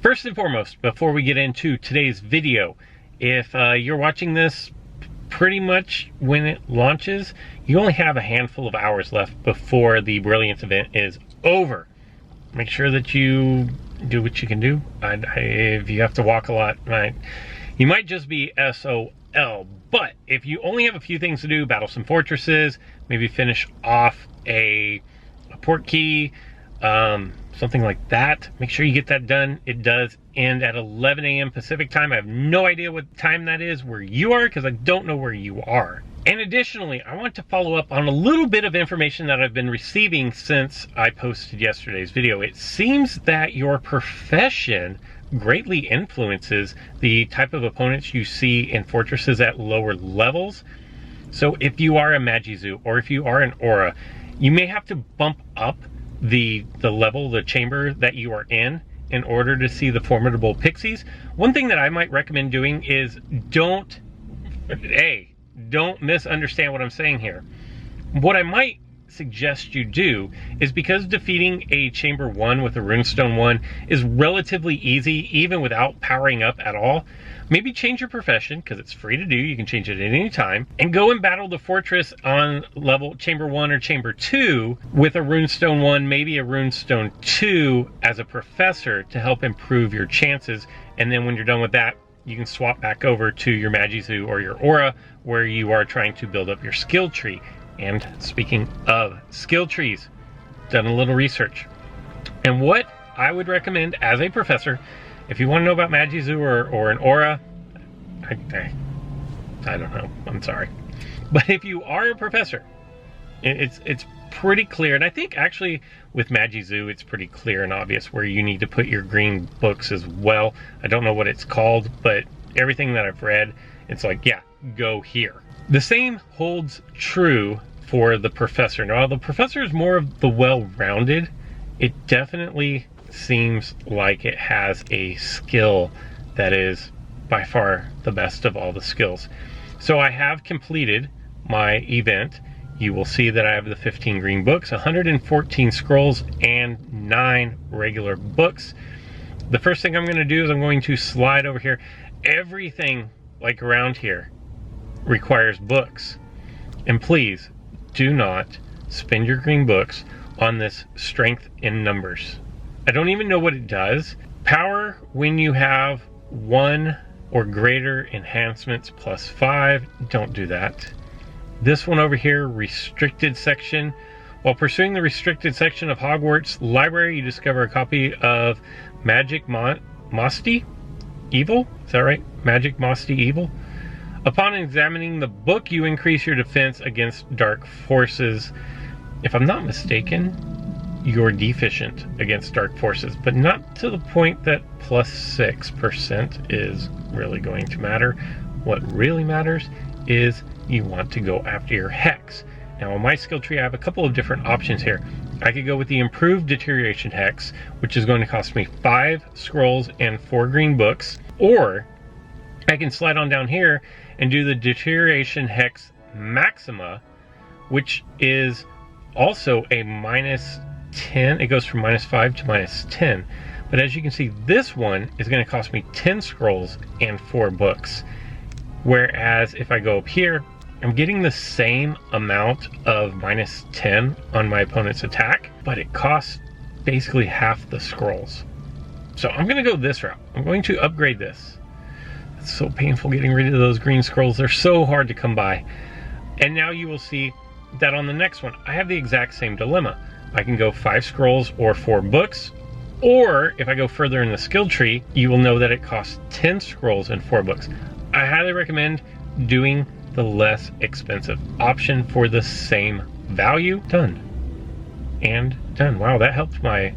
First and foremost, before we get into today's video, if you're watching this pretty much when it launches, you only have a handful of hours left before the Brilliance event is over. Make sure that you do what you can do. If you have to walk a lot, you might just be SOL. But if you only have a few things to do, battle some fortresses, maybe finish off a port key, something like that, make sure you get that done. It does end at 11 a.m. Pacific time. I have no idea what time that is where you are, because I don't know where you are. And additionally, I want to follow up on a little bit of information that I've been receiving since I posted yesterday's video. It seems that your profession greatly influences the type of opponents you see in fortresses at lower levels. So if you are a Magizu or if you are an Aura, you may have to bump up the level, the chamber that you are in order to see the formidable pixies. One thing that I might recommend doing is don't misunderstand what I'm saying here. What I might suggest you do is, because defeating a chamber 1 with a runestone 1 is relatively easy even without powering up at all, maybe change your profession, because it's free to do. You can change it at any time, and go and battle the fortress on level chamber 1 or chamber 2 with a runestone 1, maybe a runestone 2 as a professor to help improve your chances. And then when you're done with that, you can swap back over to your Magizu or your Aura, where you are trying to build up your skill tree. And speaking of skill trees, done a little research. And what I would recommend as a professor, if you want to know about Magizu or an Aura, I don't know, I'm sorry. But if you are a professor, it's pretty clear. And I think actually with Magizu, it's pretty clear and obvious where you need to put your green books as well. I don't know what it's called, but everything that I've read, it's like, yeah, go here. The same holds true for the professor. Now, the professor is more of the well-rounded. It definitely seems like it has a skill that is by far the best of all the skills. So I have completed my event. You will see that I have the 15 green books, 114 scrolls, and 9 regular books. The first thing I'm going to do is I'm going to slide over here. Everything like around here requires books, and please do not spend your green books on this strength in numbers. I don't even know what it does. Power, when you have 1 or greater enhancements plus 5, don't do that. This one over here, restricted section. While pursuing the restricted section of Hogwarts library, you discover a copy of Magic Mosty Evil. Is that right? Magic Mosty Evil. Upon examining the book, you increase your defense against dark forces. If I'm not mistaken, you're deficient against dark forces, but not to the point that plus 6% is really going to matter. What really matters is you want to go after your hex. Now, on my skill tree, I have a couple of different options here. I could go with the improved deterioration hex, which is going to cost me 5 scrolls and 4 green books, or I can slide on down here and do the deterioration hex maxima, which is also a minus 10. It goes from minus 5 to minus 10. But as you can see, this one is going to cost me 10 scrolls and 4 books. Whereas if I go up here, I'm getting the same amount of minus 10 on my opponent's attack, but it costs basically half the scrolls. So I'm going to go this route. I'm going to upgrade this. It's so painful getting rid of those green scrolls. They're so hard to come by. And now you will see that on the next one, I have the exact same dilemma. I can go 5 scrolls or 4 books, or if I go further in the skill tree, you will know that it costs 10 scrolls and 4 books. I highly recommend doing the less expensive option for the same value. Done. And done. Wow, that helped my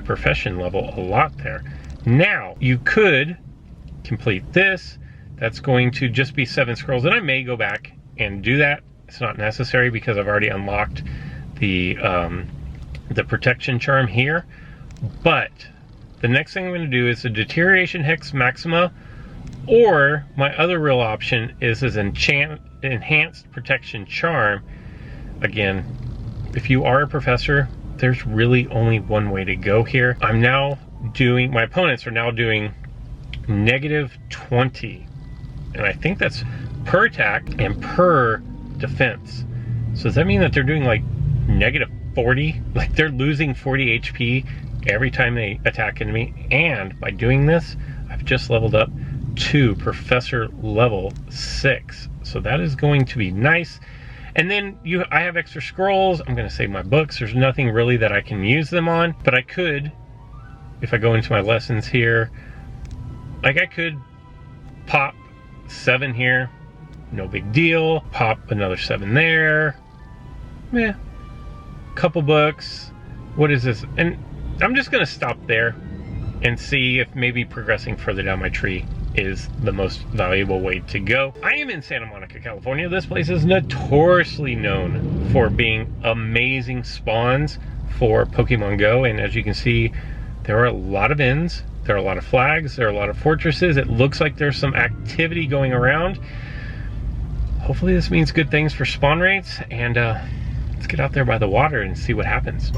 profession level a lot there. Now, you could complete this. That's going to just be 7 scrolls, and I may go back and do that. It's not necessary because I've already unlocked the protection charm here. But the next thing I'm going to do is a deterioration hex maxima, or my other real option is as enhanced protection charm. Again, if you are a professor, there's really only one way to go here. I'm now doing, my opponents are now doing -20. And I think that's per attack and per defense. So does that mean that they're doing like -40? Like they're losing 40 HP every time they attack enemy. And by doing this, I've just leveled up to Professor level 6. So that is going to be nice. And then I have extra scrolls. I'm going to save my books. There's nothing really that I can use them on, but I could, if I go into my lessons here, like I could pop 7 here, no big deal. Pop another 7 there. Yeah, couple books. What is this? And I'm just going to stop there and see if maybe progressing further down my tree is the most valuable way to go. I am in Santa Monica, California. This place is notoriously known for being amazing spawns for Pokemon Go, and as you can see, there are a lot of inns, there are a lot of flags, there are a lot of fortresses. It looks like there's some activity going around. Hopefully this means good things for spawn rates, and let's get out there by the water and see what happens.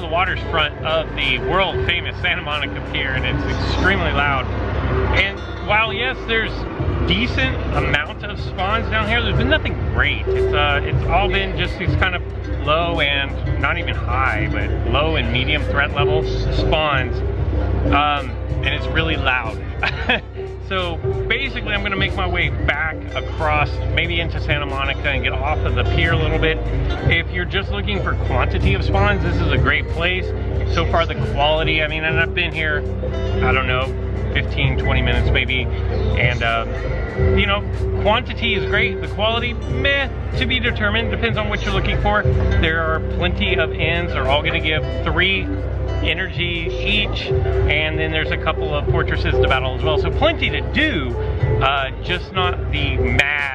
Waterfront of the world famous Santa Monica Pier, and it's extremely loud. And while yes, there's decent amount of spawns down here, there's been nothing great. It's all been just these kind of low and not even high, but low and medium threat level spawns, and it's really loud. So basically I'm going to make my way back across, maybe into Santa Monica, and get off of the pier a little bit. If you're just looking for quantity of spawns, this is a great place. So far the quality, I mean, and I've been here, I don't know, 15-20 minutes maybe, and you know, quantity is great. The quality, meh, to be determined. Depends on what you're looking for. There are plenty of inns. They're all going to give 3 energy each, and then there's a couple of fortresses to battle as well, so plenty to do, just not the mad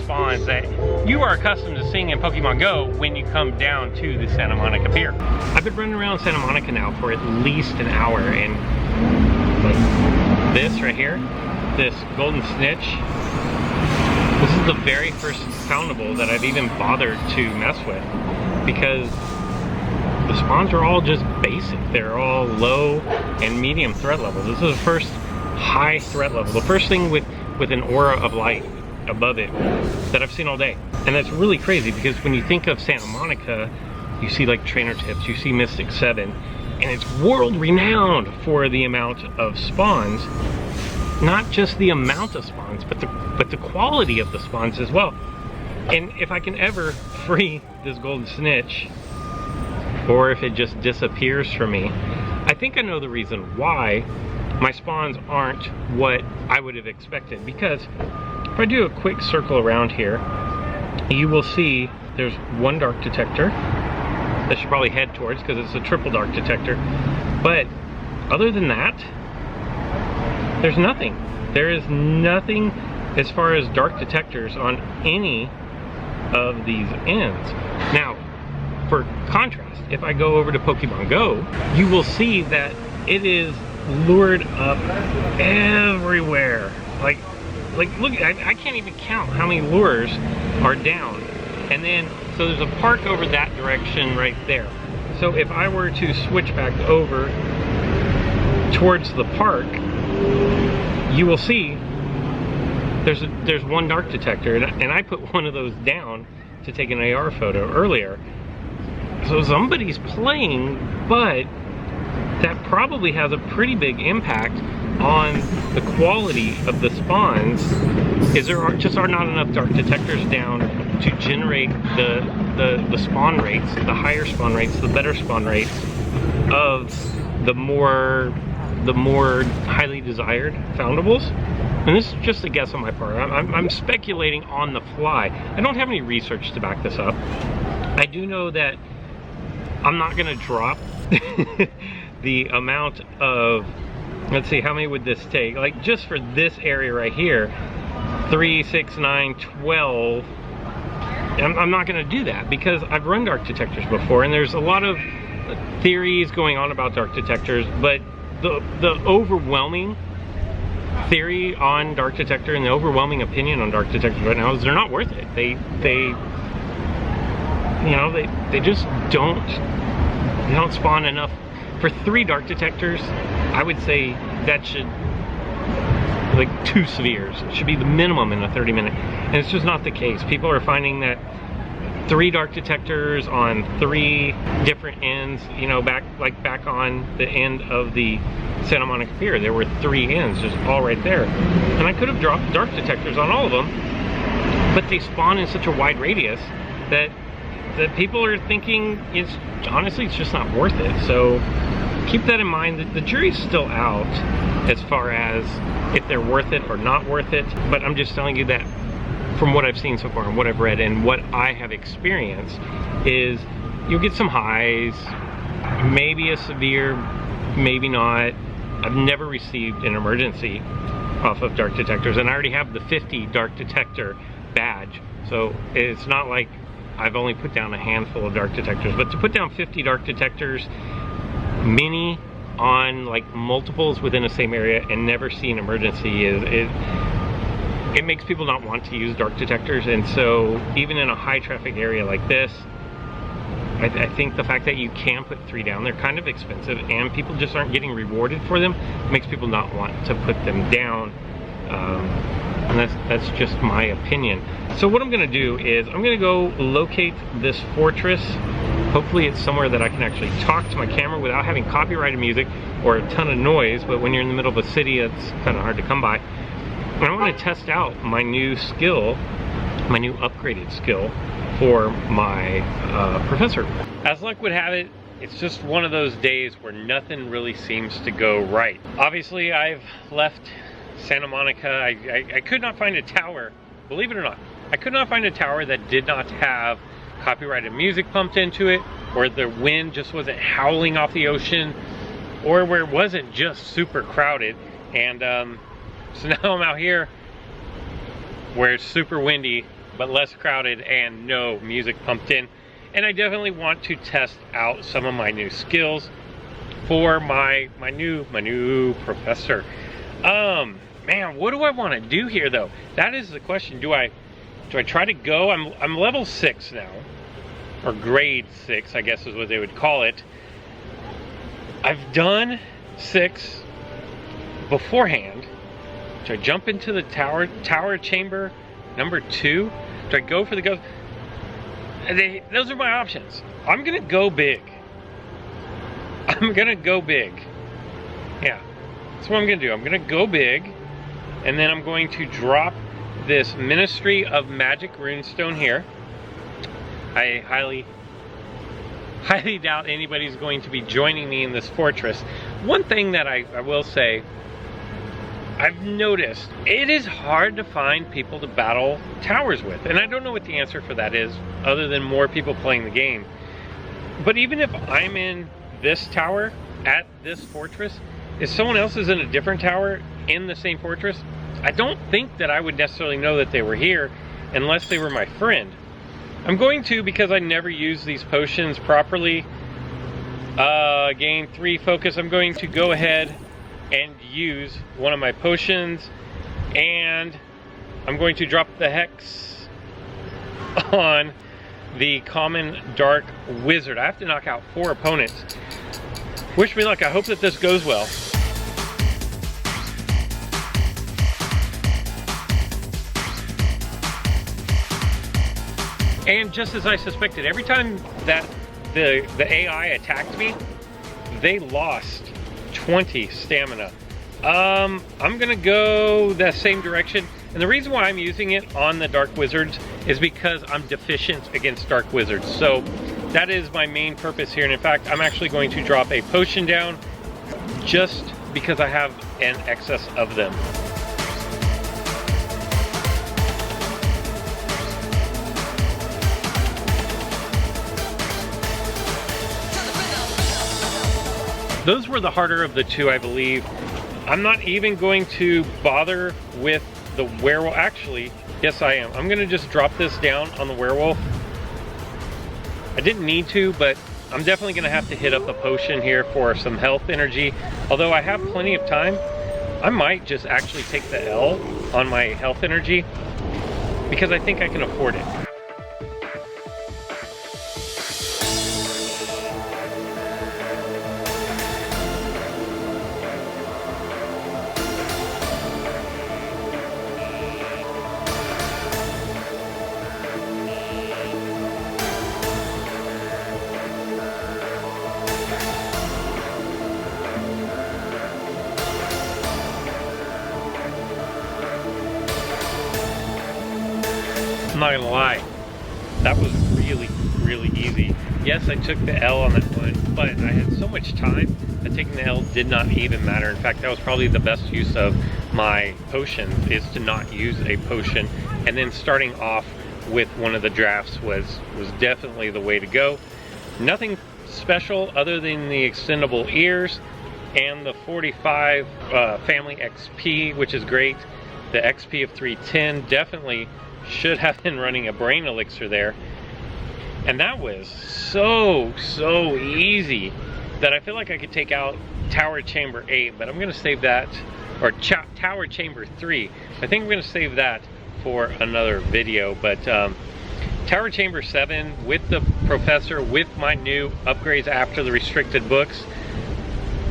spawns that you are accustomed to seeing in Pokemon Go when you come down to the Santa Monica Pier. I've been running around Santa Monica now for at least an hour, and like this right here, this golden snitch, this is the very first foundable that I've even bothered to mess with, because the spawns are all just basic. They're all low and medium threat levels. This is the first high threat level, the first thing with an aura of light above it that I've seen all day. And that's really crazy, because when you think of Santa Monica, you see like trainer tips, you see Mystic 7, and it's world renowned for the amount of spawns. Not just the amount of spawns, but the quality of the spawns as well. And if I can ever free this golden snitch, or if it just disappears from me, I think I know the reason why my spawns aren't what I would have expected. Because if I do a quick circle around here, you will see there's 1 dark detector that I should probably head towards, because it's a triple dark detector. But other than that, there's nothing. There is nothing as far as dark detectors on any of these ends. Now, for contrast, if I go over to Pokemon Go, you will see that it is lured up everywhere. Like look, I can't even count how many lures are down. And then, so there's a park over that direction right there. So if I were to switch back over towards the park, you will see there's 1 dark detector, and I put one of those down to take an AR photo earlier. So somebody's playing, but that probably has a pretty big impact on the quality of the spawns is there just are not enough dark detectors down to generate the spawn rates, the higher spawn rates, the better spawn rates of the more highly desired foundables. And this is just a guess on my part. I'm speculating on the fly. I don't have any research to back this up. I do know that I'm not gonna drop the amount of, let's see, how many would this take? Like just for this area right here, 3, 6, 9, 12. I'm not gonna do that because I've run dark detectors before, and there's a lot of theories going on about dark detectors, but the overwhelming theory on dark detector and the overwhelming opinion on dark detectors right now is they're not worth it. They just don't spawn enough. For 3 dark detectors, I would say that should, like 2 spheres, it should be the minimum in a 30-minute, and it's just not the case. People are finding that 3 dark detectors on 3 different ends, you know, back on the end of the Santa Monica Pier, there were 3 ends just all right there, and I could have dropped dark detectors on all of them, but they spawn in such a wide radius that people are thinking honestly it's just not worth it. So keep that in mind. The jury's still out as far as if they're worth it or not worth it, but I'm just telling you that from what I've seen so far and what I've read and what I have experienced is you'll get some highs, maybe a severe, maybe not. I've never received an emergency off of dark detectors, and I already have the 50 dark detector badge, so it's not like I've only put down a handful of dark detectors. But to put down 50 dark detectors, many on like multiples within the same area, and never see an emergency it makes people not want to use dark detectors. And so even in a high traffic area like this, I think the fact that you can put 3 down, they're kind of expensive and people just aren't getting rewarded for them, makes people not want to put them down. And that's just my opinion. So what I'm gonna do is I'm gonna go locate this fortress. Hopefully it's somewhere that I can actually talk to my camera without having copyrighted music or a ton of noise, but when you're in the middle of a city, it's kind of hard to come by. And I want to test out my new skill, my new upgraded skill for my professor. As luck would have it, it's just one of those days where nothing really seems to go right. Obviously, I've left Santa Monica. I could not find a tower, believe it or not. I could not find a tower that did not have copyrighted music pumped into it, or the wind just wasn't howling off the ocean, or where it wasn't just super crowded. And so now I'm out here where it's super windy but less crowded and no music pumped in. And I definitely want to test out some of my new skills for my new professor. Man, what do I want to do here though? That is the question. Do I try to go? I'm level 6 now, or grade 6, I guess is what they would call it. I've done 6 beforehand. Do I jump into the tower chamber number 2? Do I go for the ghost? Those are my options. I'm gonna go big. I'm gonna go big. Yeah, that's what I'm gonna do. I'm gonna go big, and then I'm going to drop this Ministry of Magic runestone here. I highly doubt anybody's going to be joining me in this fortress. One thing that I will say, I've noticed it is hard to find people to battle towers with, and I don't know what the answer for that is other than more people playing the game. But even if I'm in this tower at this fortress, if someone else is in a different tower in the same fortress, I don't think that I would necessarily know that they were here unless they were my friend. I'm going to, because I never use these potions properly, gain 3 focus, I'm going to go ahead and use one of my potions, and I'm going to drop the hex on the common dark wizard. I have to knock out 4 opponents. Wish me luck. I hope that this goes well. And just as I suspected, every time that the AI attacked me, they lost 20 stamina. I'm gonna go the same direction. And the reason why I'm using it on the Dark Wizards is because I'm deficient against Dark Wizards. So that is my main purpose here. And in fact, I'm actually going to drop a potion down just because I have an excess of them. Those were the harder of the two, I believe. I'm not even going to bother with the werewolf. Actually, yes I am. I'm gonna just drop this down on the werewolf. I didn't need to, but I'm definitely gonna have to hit up a potion here for some health energy. Although I have plenty of time, I might just actually take the L on my health energy because I think I can afford it. I'm not gonna lie, that was really easy. Yes, I took the L on that one, but I had so much time that taking the L did not even matter. In fact, that was probably the best use of my potions, is to not use a potion. And then starting off with one of the drafts was definitely the way to go. Nothing special other than the extendable ears and the 45 family XP, which is great. The XP of 310 definitely should have been running a brain elixir there. And that was so easy that I feel like I could take out Tower Chamber 8, but I'm gonna save that, or Tower Chamber 3. I think I'm gonna save that for another video. But Tower Chamber 7 with the Professor, with my new upgrades after the restricted books,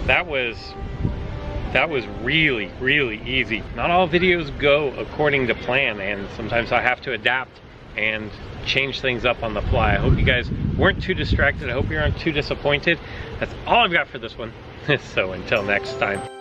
that was really easy. Not all videos go according to plan, and sometimes I have to adapt and change things up on the fly. I hope you guys weren't too distracted. I hope you aren't too disappointed. That's all I've got for this one. So until next time.